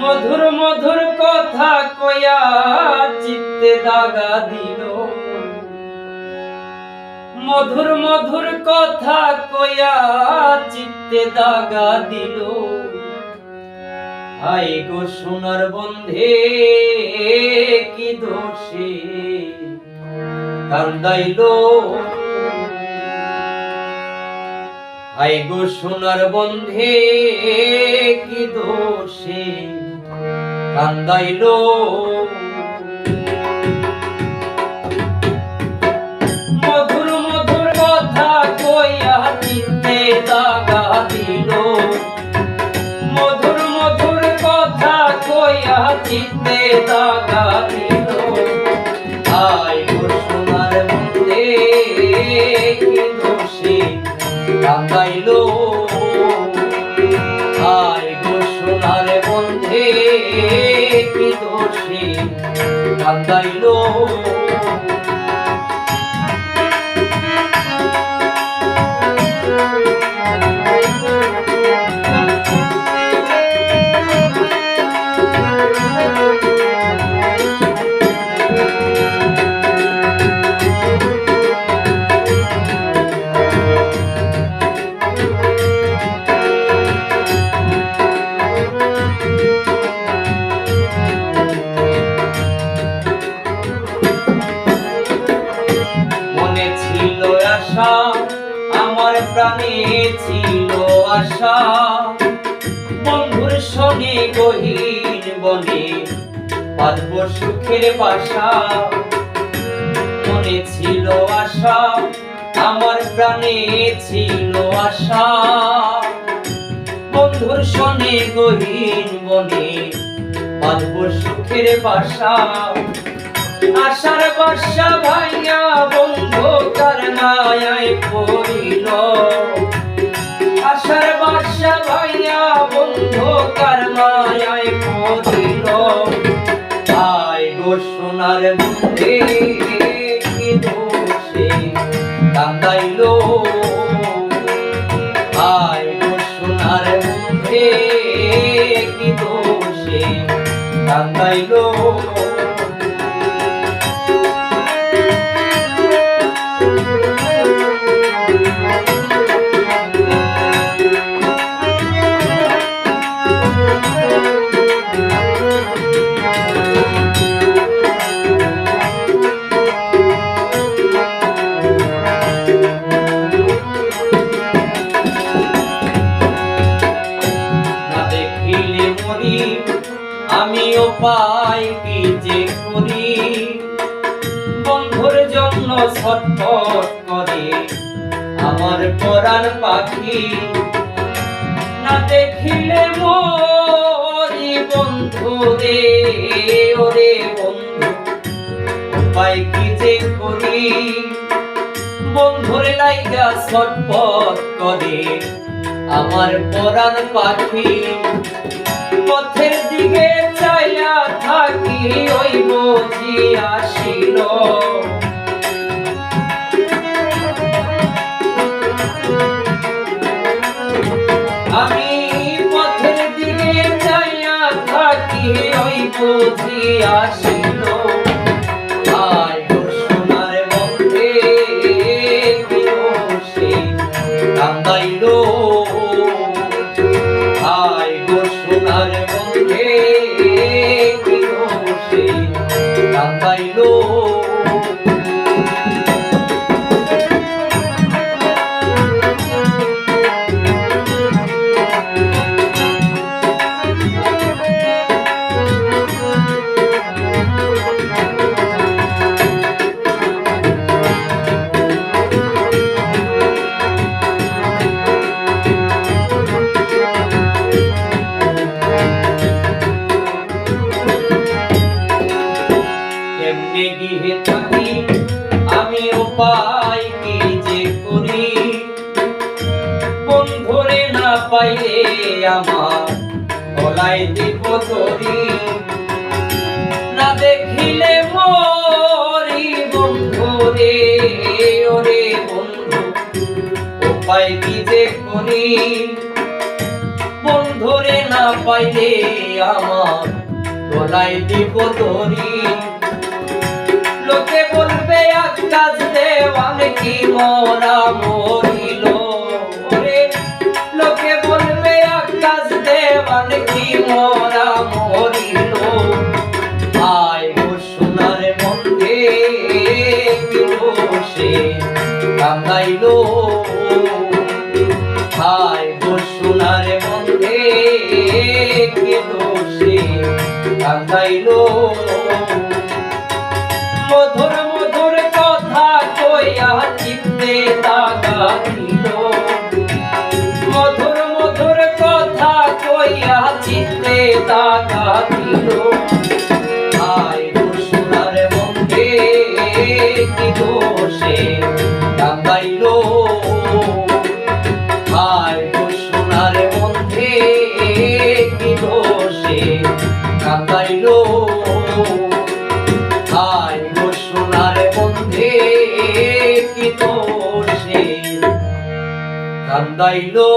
মধুর মধুর কথা কয়া চিত্তে দাগা দিল। মধুর মধুর কথা কয়া চিত্তে দাগা দিল। হাই গো সোনার বন্ধে কি দোষে কান্দাইলো। হাই গো সোনার বন্ধে কি দোষে কান্দাইলো। মধুর মধুর কথা কইয়া চিত্তে দাগা দিল। মধুর মধুর কথা কইয়া চিত্তে দাগা দিল। হাই গো সোনার বন্ধে কি দোষে কান্দাইলো। হাই গো সোনার বন্ধে কি দোষে কান্দাইলো। আমার প্রাণে ছিল আশা, বন্ধুর শোনে গহীন বনে বাঁধব সুখের বাসা। মনে ছিল আশা, আমার প্রাণে ছিল আশা, বন্ধুর শোনে গহীন বনে বাঁধব সুখের বাসা। আশার বাসা ভাইয়া বন্ধু কার মায়ায় পড়িল। আশার বাসা ভাইয়া বন্ধু কার মায়ায় পড়িল। হাই গো সোনার বন্ধে কি দোষে কান্দাইলো। হাই গো সোনার বন্ধে কি দোষে কান্দাইলো। আমিও পাই কি যে করি, বন্ধুর জন্য ছটফট করে আমার পরাণ পাখি। না দেখিলে মরি বন্ধু রে, ওরে বন্ধু পাই কি যে করি, বন্ধুর লাইগা ছটফট করে আমার পরাণ পাখি। পথের দিকে চাইয়া থাকি ওই বুঝি আসিল। আমি পথের দিকে চাইয়া থাকি ওই বুঝি আসিল। হাই গো সোনার বন্ধে কি দোষে কান্দাইলো। হাই গো সোনার বন্ধে কি দোষে কান্দাইলো। গিয়ে থাকি আমি উপায় কি যে করি, বন্ধুরে না পাইলে আমার গলায় দিব দড়ি। না দেখিলে মরি বন্ধুরে, ওরে বন্ধু উপায় কি যে করি, বন্ধুরে না পাইলে আমার গলায় দিব দড়ি লোকে বলবে আকাশ দেওয়ান কি মরা মরিল ওরে লোকে বলবে আকাশ দেওয়ান কি মরা মরিল আয় গো সোনার মধ্যে কি দোষে কান্দাইলো আয় গো সোনার মধ্যে কি দোষে কান্দাইলো মধুর মধুর কথা কইয়া চিত্তে দাগা দিল মধুর মধুর কথা কইয়া চিত্তে দাগা দিল আয় গো সোনার মধ্যে কি দোষে কান্দাইলো আয় গো সোনার মধ্যে কি দোষে কান্দাইলো আয় গো সোনার মধ্যে কি দোষে কান্দাইলো।